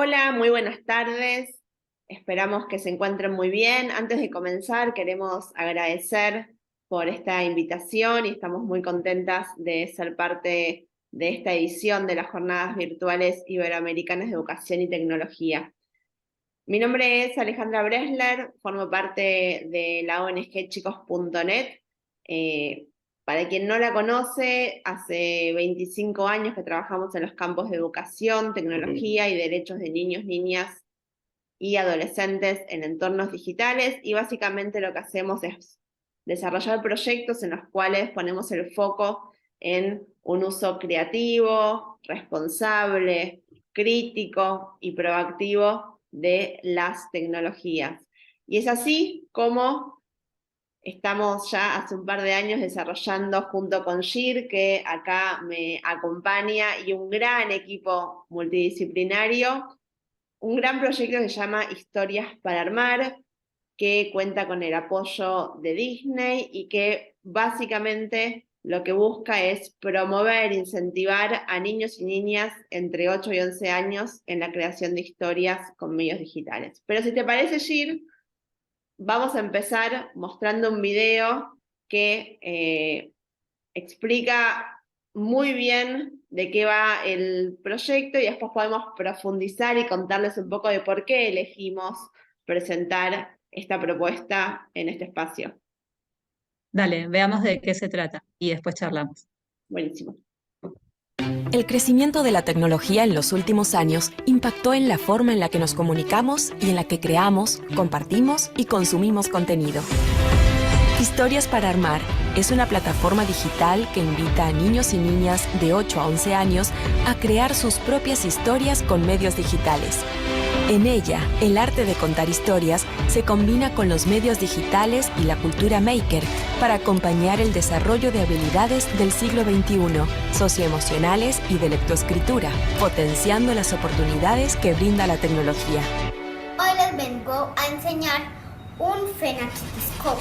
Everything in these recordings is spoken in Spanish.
Hola, muy buenas tardes. Esperamos que se encuentren muy bien. Antes de comenzar, queremos agradecer por esta invitación y estamos muy contentas de ser parte de esta edición de las Jornadas Virtuales Iberoamericanas de Educación y Tecnología. Mi nombre es Alejandra Bresler, formo parte de la ONG Chicos.net. Para quien no la conoce, hace 25 años que trabajamos en los campos de educación, tecnología y derechos de niños, niñas y adolescentes en entornos digitales, y básicamente lo que hacemos es desarrollar proyectos en los cuales ponemos el foco en un uso creativo, responsable, crítico y proactivo de las tecnologías. Y es así como estamos ya hace un par de años desarrollando junto con Gir, que acá me acompaña, y un gran equipo multidisciplinario, un gran proyecto que se llama Historias para Armar, que cuenta con el apoyo de Disney y que básicamente lo que busca es promover, incentivar a niños y niñas entre 8 y 11 años en la creación de historias con medios digitales. Pero si te parece, Gir, vamos a empezar mostrando un video que explica muy bien de qué va el proyecto y después podemos profundizar y contarles un poco de por qué elegimos presentar esta propuesta en este espacio. Dale, veamos de qué se trata y después charlamos. Buenísimo. El crecimiento de la tecnología en los últimos años impactó en la forma en la que nos comunicamos y en la que creamos, compartimos y consumimos contenido. Historias para Armar es una plataforma digital que invita a niños y niñas de 8 a 11 años a crear sus propias historias con medios digitales. En ella, el arte de contar historias se combina con los medios digitales y la cultura maker para acompañar el desarrollo de habilidades del siglo XXI, socioemocionales y de lectoescritura, potenciando las oportunidades que brinda la tecnología. Hoy les vengo a enseñar un fenakitoscope.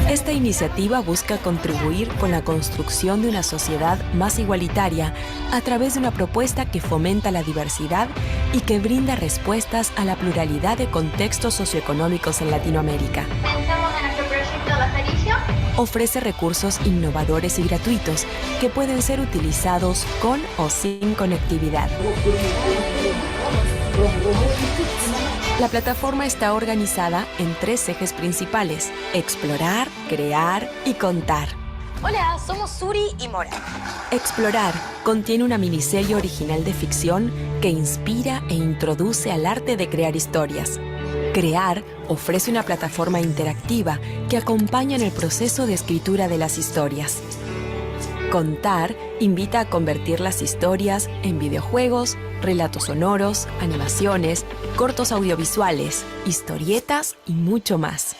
Esta iniciativa busca contribuir con la construcción de una sociedad más igualitaria a través de una propuesta que fomenta la diversidad y que brinda respuestas a la pluralidad de contextos socioeconómicos en Latinoamérica. Pensamos en nuestro proyecto Lazaricio. Ofrece recursos innovadores y gratuitos que pueden ser utilizados con o sin conectividad. La plataforma está organizada en 3 ejes principales: explorar, crear y contar. Hola, somos Suri y Mora. Explorar contiene una miniserie original de ficción que inspira e introduce al arte de crear historias. Crear ofrece una plataforma interactiva que acompaña en el proceso de escritura de las historias. Contar invita a convertir las historias en videojuegos, relatos sonoros, animaciones, cortos audiovisuales, historietas y mucho más.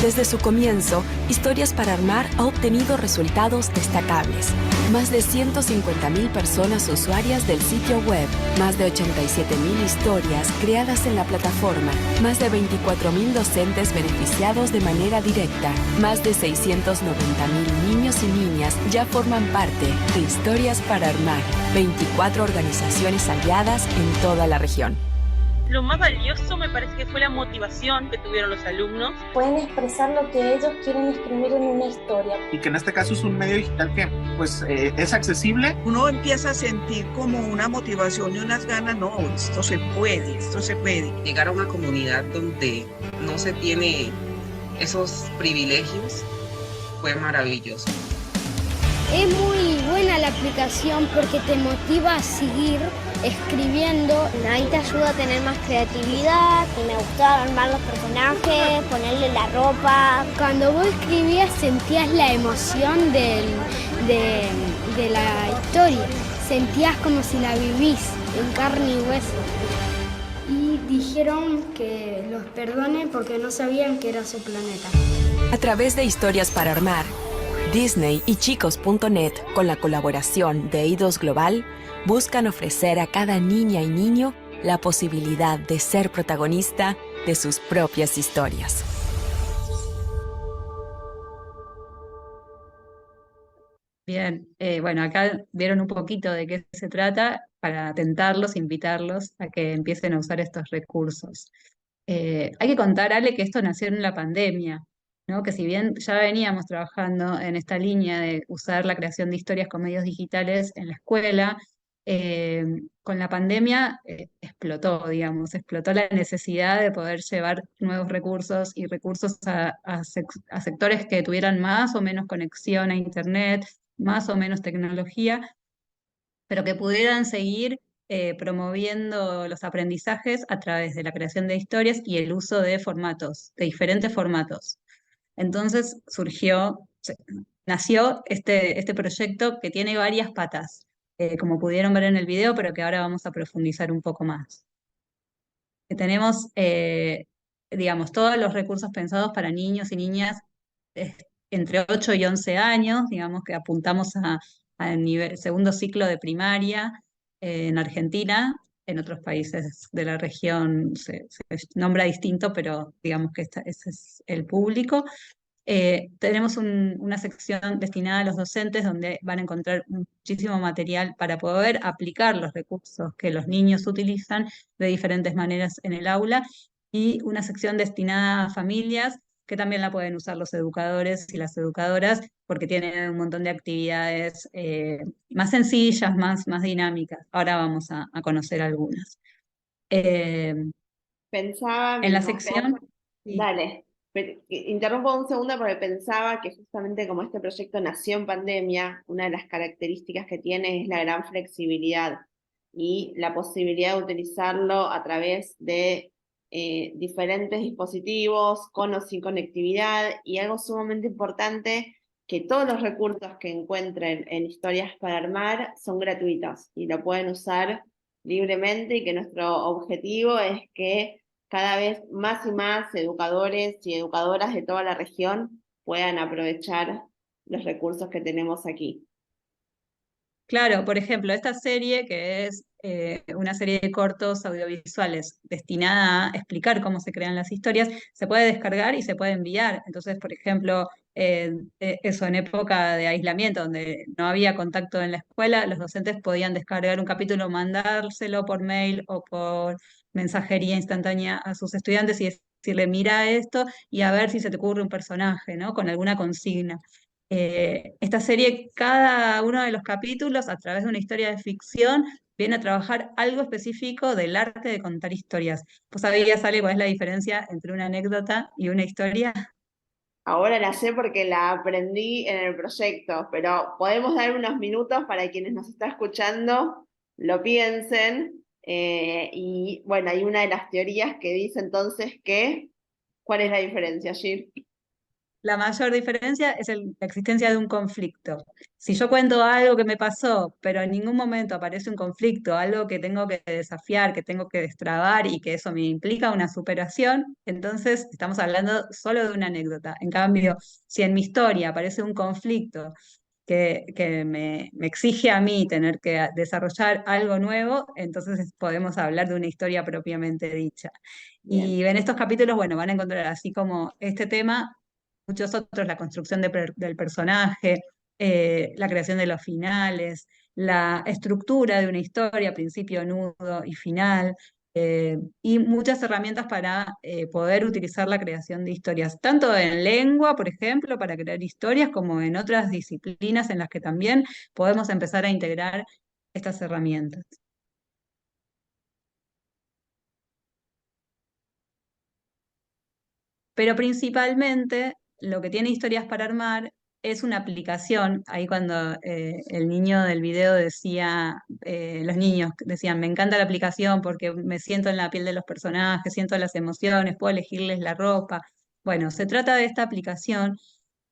Desde su comienzo, Historias para Armar ha obtenido resultados destacables. Más de 150.000 personas usuarias del sitio web, más de 87.000 historias creadas en la plataforma, más de 24.000 docentes beneficiados de manera directa, más de 690.000 niños y niñas ya forman parte de Historias para Armar, 24 organizaciones aliadas en toda la región. Lo más valioso me parece que fue la motivación que tuvieron los alumnos. Pueden expresar lo que ellos quieren escribir en una historia. Y que en este caso es un medio digital que es accesible. Uno empieza a sentir como una motivación y unas ganas, no, esto se puede, esto se puede. Llegar a una comunidad donde no se tiene esos privilegios fue maravilloso. Es muy buena la aplicación porque te motiva a seguir escribiendo. Ahí te ayuda a tener más creatividad. Y me gustaba armar los personajes, ponerle la ropa. Cuando vos escribías sentías la emoción de la historia. Sentías como si la vivís en carne y hueso. Y dijeron que los perdone porque no sabían que era su planeta. A través de Historias para Armar, Disney y Chicos.net, con la colaboración de Eidos Global, buscan ofrecer a cada niña y niño la posibilidad de ser protagonista de sus propias historias. Bien, bueno, acá vieron un poquito de qué se trata para tentarlos, invitarlos a que empiecen a usar estos recursos. Hay que contar, Ale, que esto nació en la pandemia, ¿no? Que si bien ya veníamos trabajando en esta línea de usar la creación de historias con medios digitales en la escuela, eh, con la pandemia explotó, digamos, explotó la necesidad de poder llevar nuevos recursos y recursos a sectores que tuvieran más o menos conexión a Internet, más o menos tecnología, pero que pudieran seguir promoviendo los aprendizajes a través de la creación de historias y el uso de formatos, de diferentes formatos. Entonces nació este proyecto que tiene varias patas, como pudieron ver en el video, pero que ahora vamos a profundizar un poco más. Que tenemos, digamos, todos los recursos pensados para niños y niñas eh, entre 8 y 11 años, digamos que apuntamos a nivel, segundo ciclo de primaria en Argentina. En otros países de la región se nombra distinto, pero digamos que ese es el público. Tenemos una sección destinada a los docentes donde van a encontrar muchísimo material para poder aplicar los recursos que los niños utilizan de diferentes maneras en el aula, y una sección destinada a familias que también la pueden usar los educadores y las educadoras porque tienen un montón de actividades más sencillas, más dinámicas. Ahora vamos a conocer algunas. Eh, Pensaba en la mientras sección... Sí. Dale, interrumpo un segundo porque pensaba que justamente como este proyecto nació en pandemia, una de las características que tiene es la gran flexibilidad y la posibilidad de utilizarlo a través de diferentes dispositivos, con o sin conectividad, y algo sumamente importante, que todos los recursos que encuentren en Historias para Armar son gratuitos y lo pueden usar libremente, y que nuestro objetivo es que cada vez más y más educadores y educadoras de toda la región puedan aprovechar los recursos que tenemos aquí. Claro, por ejemplo, esta serie que es una serie de cortos audiovisuales destinada a explicar cómo se crean las historias, se puede descargar y se puede enviar. Entonces, por ejemplo, eso en época de aislamiento, donde no había contacto en la escuela, los docentes podían descargar un capítulo, mandárselo por mail o por mensajería instantánea a sus estudiantes y decirle, mira esto y a ver si se te ocurre un personaje, ¿no? Con alguna consigna. Esta serie, cada uno de los capítulos, a través de una historia de ficción, viene a trabajar algo específico del arte de contar historias. ¿Vos sabías, Ale, cuál es la diferencia entre una anécdota y una historia? Ahora la sé porque la aprendí en el proyecto, pero podemos dar unos minutos para quienes nos están escuchando lo piensen. Y bueno, hay una de las teorías que dice entonces que, ¿cuál es la diferencia, Gil? La mayor diferencia es la existencia de un conflicto. Si yo cuento algo que me pasó, pero en ningún momento aparece un conflicto, algo que tengo que desafiar, que tengo que destrabar y que eso me implica una superación, entonces estamos hablando solo de una anécdota. En cambio, si en mi historia aparece un conflicto que me exige a mí tener que desarrollar algo nuevo, entonces podemos hablar de una historia propiamente dicha. Bien. Y en estos capítulos, bueno, van a encontrar así como este tema muchos otros, la construcción del personaje, la creación de los finales, la estructura de una historia, principio, nudo y final, y muchas herramientas para poder utilizar la creación de historias, tanto en lengua, por ejemplo, para crear historias, como en otras disciplinas en las que también podemos empezar a integrar estas herramientas. Pero principalmente lo que tiene Historias para Armar es una aplicación. Ahí cuando el niño del video decía, los niños decían, me encanta la aplicación porque me siento en la piel de los personajes, siento las emociones, puedo elegirles la ropa. Bueno, se trata de esta aplicación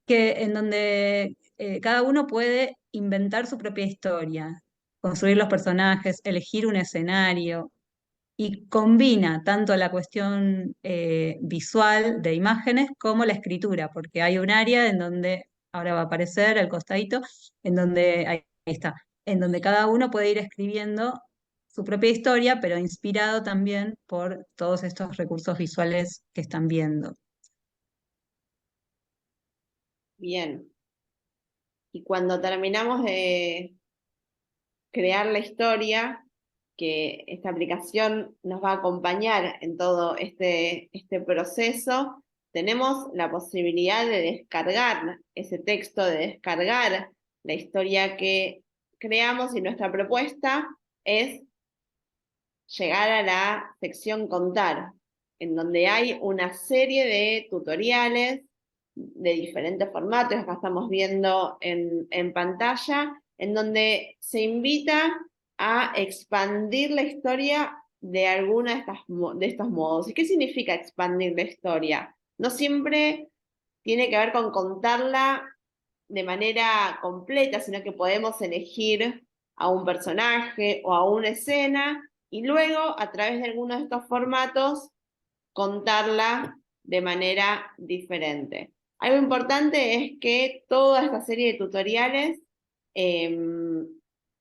en donde cada uno puede inventar su propia historia, construir los personajes, elegir un escenario, y combina tanto la cuestión visual de imágenes como la escritura, porque hay un área en donde, ahora va a aparecer al costadito, en donde, ahí está, en donde cada uno puede ir escribiendo su propia historia, pero inspirado también por todos estos recursos visuales que están viendo. Bien. y cuando terminamos de crear la historia, que esta aplicación nos va a acompañar en todo este proceso, tenemos la posibilidad de descargar ese texto, de descargar la historia que creamos, y nuestra propuesta es llegar a la sección contar, en donde hay una serie de tutoriales de diferentes formatos. Acá estamos viendo en pantalla, en donde se invita a expandir la historia de alguna de estos modos. ¿Y qué significa expandir la historia? No siempre tiene que ver con contarla de manera completa, sino que podemos elegir a un personaje o a una escena y luego, a través de alguno de estos formatos, contarla de manera diferente. Algo importante es que toda esta serie de tutoriales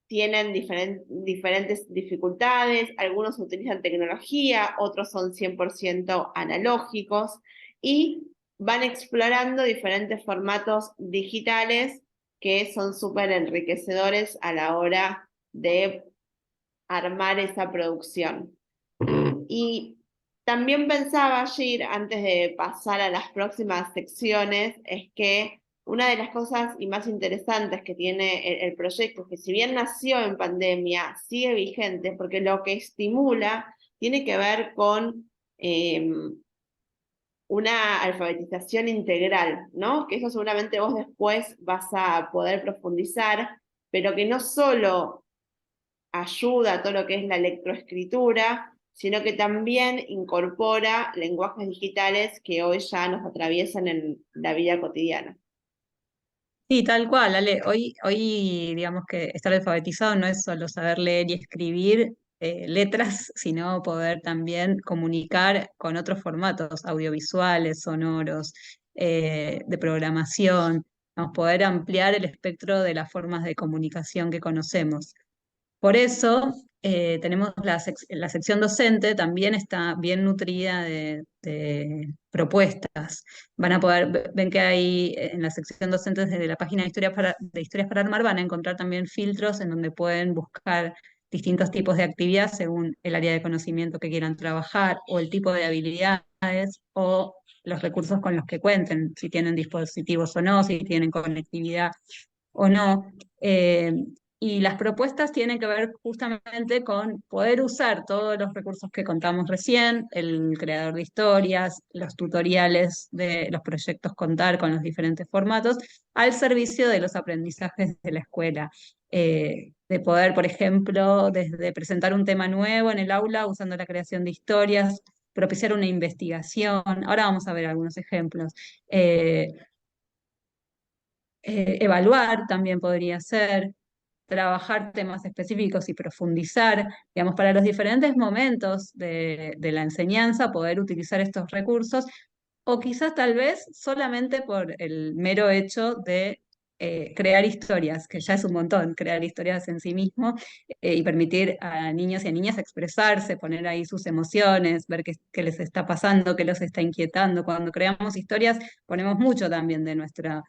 tienen diferentes dificultades, algunos utilizan tecnología, otros son 100% analógicos, y van explorando diferentes formatos digitales que son súper enriquecedores a la hora de armar esa producción. Y también pensaba, Gir, antes de pasar a las próximas secciones, es que una de las cosas y más interesantes que tiene el proyecto es que, si bien nació en pandemia, sigue vigente, porque lo que estimula tiene que ver con una alfabetización integral, ¿no? Que eso seguramente vos después vas a poder profundizar, pero que no solo ayuda a todo lo que es la lectoescritura, sino que también incorpora lenguajes digitales que hoy ya nos atraviesan en la vida cotidiana. Sí, tal cual, Ale. Hoy digamos que estar alfabetizado no es solo saber leer y escribir letras, sino poder también comunicar con otros formatos audiovisuales, sonoros, de programación, vamos, poder ampliar el espectro de las formas de comunicación que conocemos. Por eso tenemos la sección docente, también está bien nutrida de propuestas. Van a poder, ven que hay en la sección docente, desde la página de Historias para Armar, van a encontrar también filtros en donde pueden buscar distintos tipos de actividad según el área de conocimiento que quieran trabajar, o el tipo de habilidades, o los recursos con los que cuenten, si tienen dispositivos o no, si tienen conectividad o no. Y las propuestas tienen que ver justamente con poder usar todos los recursos que contamos recién, el creador de historias, los tutoriales de los proyectos Contar con los diferentes formatos, al servicio de los aprendizajes de la escuela. De poder, por ejemplo, desde presentar un tema nuevo en el aula usando la creación de historias, propiciar una investigación. Ahora vamos a ver algunos ejemplos. Evaluar también podría ser, trabajar temas específicos y profundizar, digamos, para los diferentes momentos de la enseñanza, poder utilizar estos recursos, o quizás tal vez solamente por el mero hecho de crear historias, que ya es un montón, crear historias en sí mismo, y permitir a niños y a niñas expresarse, poner ahí sus emociones, ver qué les está pasando, qué los está inquietando. Cuando creamos historias ponemos mucho también de nuestras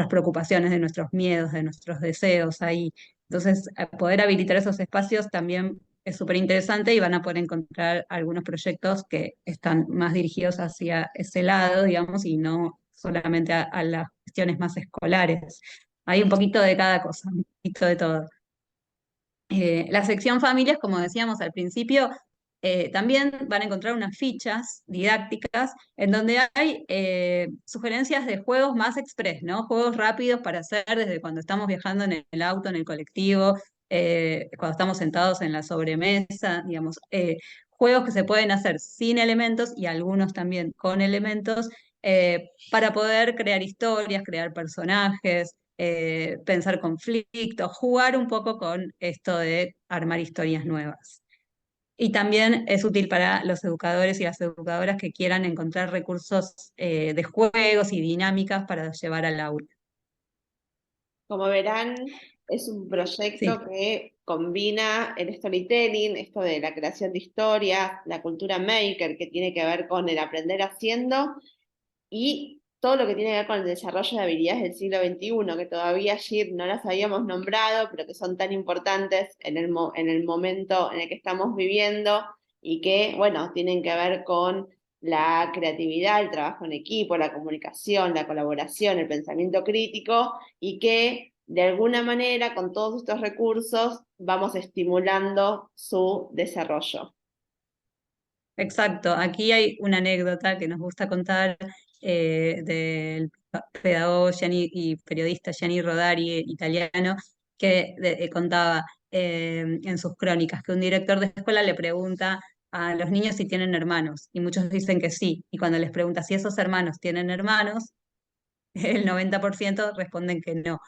preocupaciones, de nuestros miedos, de nuestros deseos ahí. Entonces, poder habilitar esos espacios también es súper interesante, y van a poder encontrar algunos proyectos que están más dirigidos hacia ese lado, digamos, y no solamente a las cuestiones más escolares. Hay un poquito de cada cosa, un poquito de todo. La sección familias, como decíamos al principio, también van a encontrar unas fichas didácticas en donde hay sugerencias de juegos más express, ¿no? Juegos rápidos para hacer desde cuando estamos viajando en el auto, en el colectivo, cuando estamos sentados en la sobremesa, digamos, juegos que se pueden hacer sin elementos y algunos también con elementos, para poder crear historias, crear personajes, pensar conflictos, jugar un poco con esto de armar historias nuevas. Y también es útil para los educadores y las educadoras que quieran encontrar recursos de juegos y dinámicas para llevar al aula. Como verán, es un proyecto que combina el storytelling, esto de la creación de historias, la cultura maker, que tiene que ver con el aprender haciendo, y todo lo que tiene que ver con el desarrollo de habilidades del siglo XXI, que todavía allí no las habíamos nombrado, pero que son tan importantes en el momento en el que estamos viviendo y que, bueno, tienen que ver con la creatividad, el trabajo en equipo, la comunicación, la colaboración, el pensamiento crítico, y que de alguna manera con todos estos recursos vamos estimulando su desarrollo. Exacto, aquí hay una anécdota que nos gusta contar del pedagogo y periodista Gianni Rodari, italiano, que contaba en sus crónicas que un director de escuela le pregunta a los niños si tienen hermanos, y muchos dicen que sí, y cuando les pregunta si esos hermanos tienen hermanos, el 90% responden que no.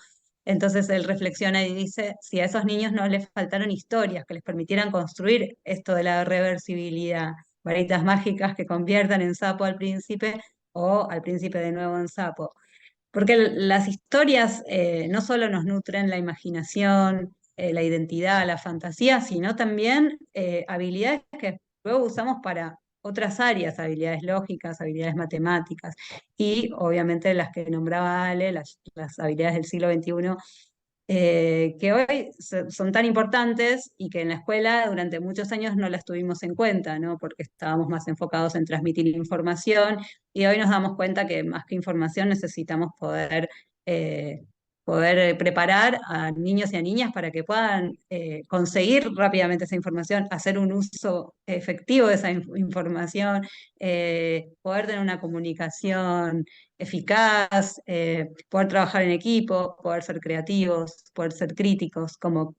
Entonces él reflexiona y dice, si a esos niños no les faltaron historias que les permitieran construir esto de la reversibilidad, varitas mágicas que conviertan en sapo al príncipe o al príncipe de nuevo en sapo. Porque las historias no solo nos nutren la imaginación, la identidad, la fantasía, sino también habilidades que luego usamos para otras áreas, habilidades lógicas, habilidades matemáticas y obviamente las que nombraba Ale, las habilidades del siglo XXI, que hoy son tan importantes y que en la escuela durante muchos años no las tuvimos en cuenta, ¿no? Porque estábamos más enfocados en transmitir información y hoy nos damos cuenta que más que información necesitamos eh, poder preparar a niños y a niñas para que puedan conseguir rápidamente esa información, hacer un uso efectivo de esa información, poder tener una comunicación eficaz, poder trabajar en equipo, poder ser creativos, poder ser críticos, como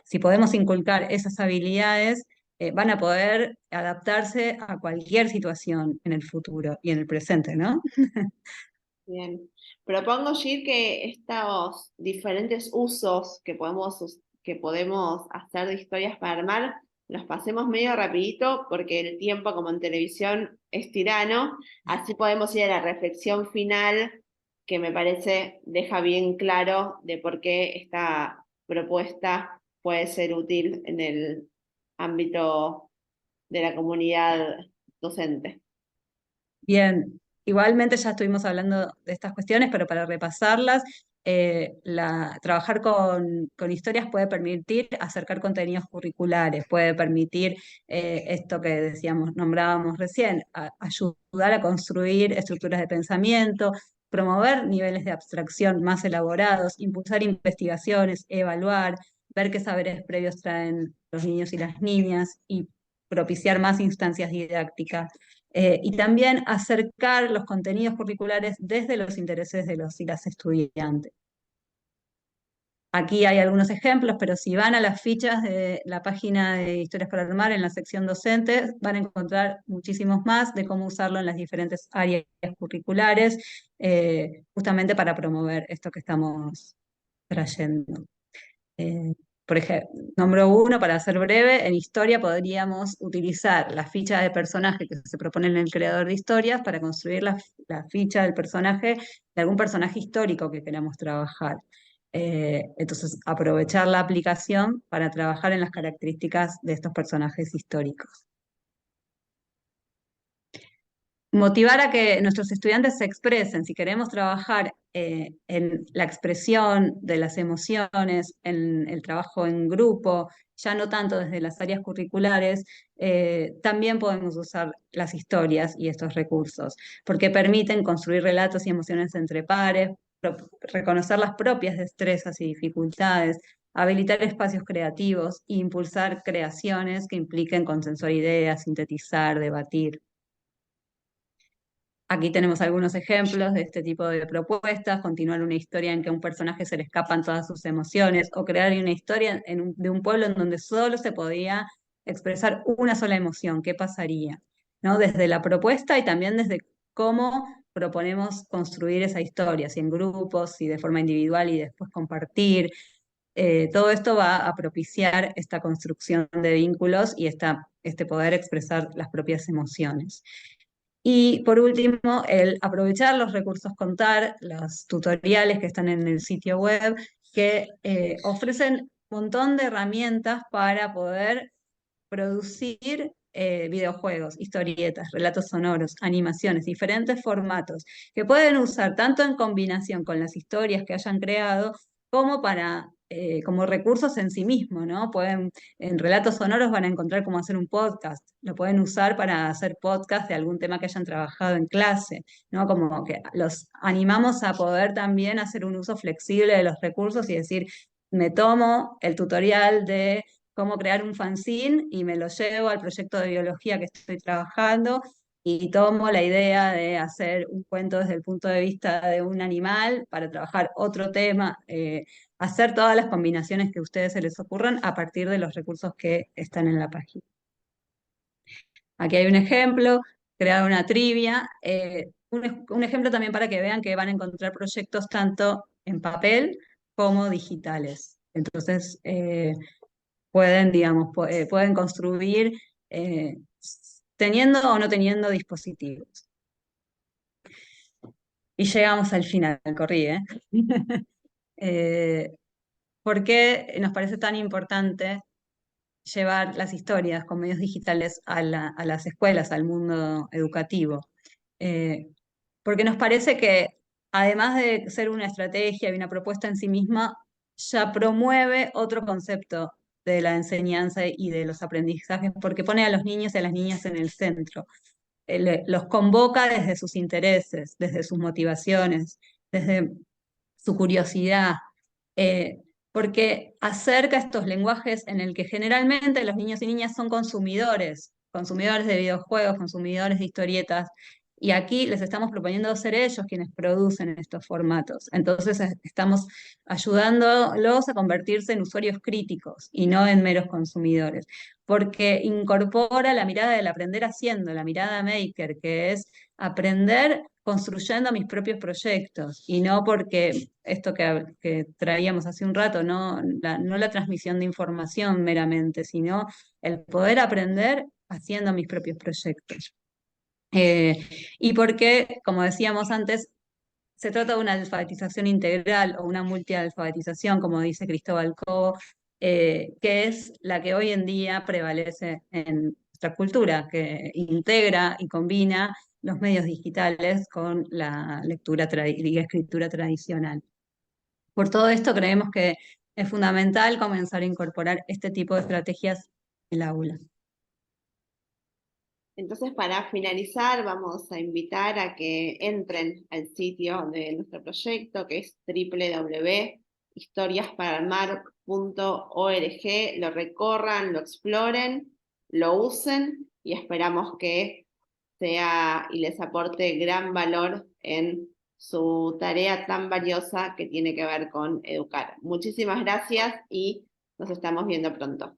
si podemos inculcar esas habilidades, van a poder adaptarse a cualquier situación en el futuro y en el presente, ¿no? Bien. Propongo, Gir, que estos diferentes usos que podemos hacer de historias para armar, los pasemos medio rapidito, porque el tiempo, como en televisión, es tirano. Así podemos ir a la reflexión final, que me parece deja bien claro de por qué esta propuesta puede ser útil en el ámbito de la comunidad docente. Bien, igualmente ya estuvimos hablando de estas cuestiones, pero para repasarlas, trabajar con historias puede permitir acercar contenidos curriculares, puede permitir esto que decíamos, nombrábamos recién, ayudar a construir estructuras de pensamiento, promover niveles de abstracción más elaborados, impulsar investigaciones, evaluar, ver qué saberes previos traen los niños y las niñas y propiciar más instancias didácticas. Y también acercar los contenidos curriculares desde los intereses de los y las estudiantes. Aquí hay algunos ejemplos, pero si van a las fichas de la página de Historias para Armar en la sección docentes, van a encontrar muchísimos más de cómo usarlo en las diferentes áreas curriculares, justamente para promover esto que estamos trayendo. Por ejemplo, nombro uno para ser breve, en historia podríamos utilizar la ficha de personaje que se propone en el creador de historias para construir la ficha del personaje, de algún personaje histórico que queramos trabajar. Entonces, aprovechar la aplicación para trabajar en las características de estos personajes históricos. Motivar a que nuestros estudiantes se expresen. Si queremos trabajar en la expresión de las emociones, en el trabajo en grupo, ya no tanto desde las áreas curriculares, también podemos usar las historias y estos recursos, porque permiten construir relatos y emociones entre pares, reconocer las propias destrezas y dificultades, habilitar espacios creativos e impulsar creaciones que impliquen consensuar ideas, sintetizar, debatir. Aquí tenemos algunos ejemplos de este tipo de propuestas, continuar una historia en que a un personaje se le escapan todas sus emociones, o crear una historia de un pueblo en donde solo se podía expresar una sola emoción, ¿qué pasaría? ¿No? Desde la propuesta y también desde cómo proponemos construir esa historia, si en grupos, si de forma individual y después compartir. Todo esto va a propiciar esta construcción de vínculos y este poder expresar las propias emociones. Y por último, el aprovechar los recursos Contar, los tutoriales que están en el sitio web, que ofrecen un montón de herramientas para poder producir videojuegos, historietas, relatos sonoros, animaciones, diferentes formatos, que pueden usar tanto en combinación con las historias que hayan creado, como como recursos en sí mismos, ¿no? En relatos sonoros van a encontrar cómo hacer un podcast, lo pueden usar para hacer podcast de algún tema que hayan trabajado en clase, ¿no? Como que los animamos a poder también hacer un uso flexible de los recursos y decir, me tomo el tutorial de cómo crear un fanzine y me lo llevo al proyecto de biología que estoy trabajando y tomo la idea de hacer un cuento desde el punto de vista de un animal para trabajar otro tema, hacer todas las combinaciones que a ustedes se les ocurran a partir de los recursos que están en la página. Aquí hay un ejemplo, crear una trivia, un ejemplo también para que vean que van a encontrar proyectos tanto en papel como digitales. Entonces, pueden, digamos, pueden construir teniendo o no teniendo dispositivos. Y llegamos al final, corrí, ¿eh? ¿Por qué nos parece tan importante llevar las historias con medios digitales a las escuelas, al mundo educativo? Porque nos parece que, además de ser una estrategia y una propuesta en sí misma, ya promueve otro concepto de la enseñanza y de los aprendizajes, porque pone a los niños y a las niñas en el centro. Los convoca desde sus intereses, desde sus motivaciones, desde su curiosidad, porque acerca estos lenguajes en el que generalmente los niños y niñas son consumidores de videojuegos, consumidores de historietas, y aquí les estamos proponiendo ser ellos quienes producen estos formatos. Entonces estamos ayudándolos a convertirse en usuarios críticos y no en meros consumidores, porque incorpora la mirada del aprender haciendo, la mirada maker, que es aprender construyendo mis propios proyectos y no porque esto que traíamos hace un rato, no la transmisión de información meramente, sino el poder aprender haciendo mis propios proyectos. Y porque, como decíamos antes, se trata de una alfabetización integral o una multialfabetización, como dice Cristóbal Cobo, que es la que hoy en día prevalece en nuestra cultura, que integra y combina los medios digitales con la lectura y escritura tradicional. Por todo esto creemos que es fundamental comenzar a incorporar este tipo de estrategias en el aula. Entonces, para finalizar, vamos a invitar a que entren al sitio de nuestro proyecto, que es www.historiasparaalmar.org, lo recorran, lo exploren, lo usen y esperamos que sea y les aporte gran valor en su tarea tan valiosa que tiene que ver con educar. Muchísimas gracias y nos estamos viendo pronto.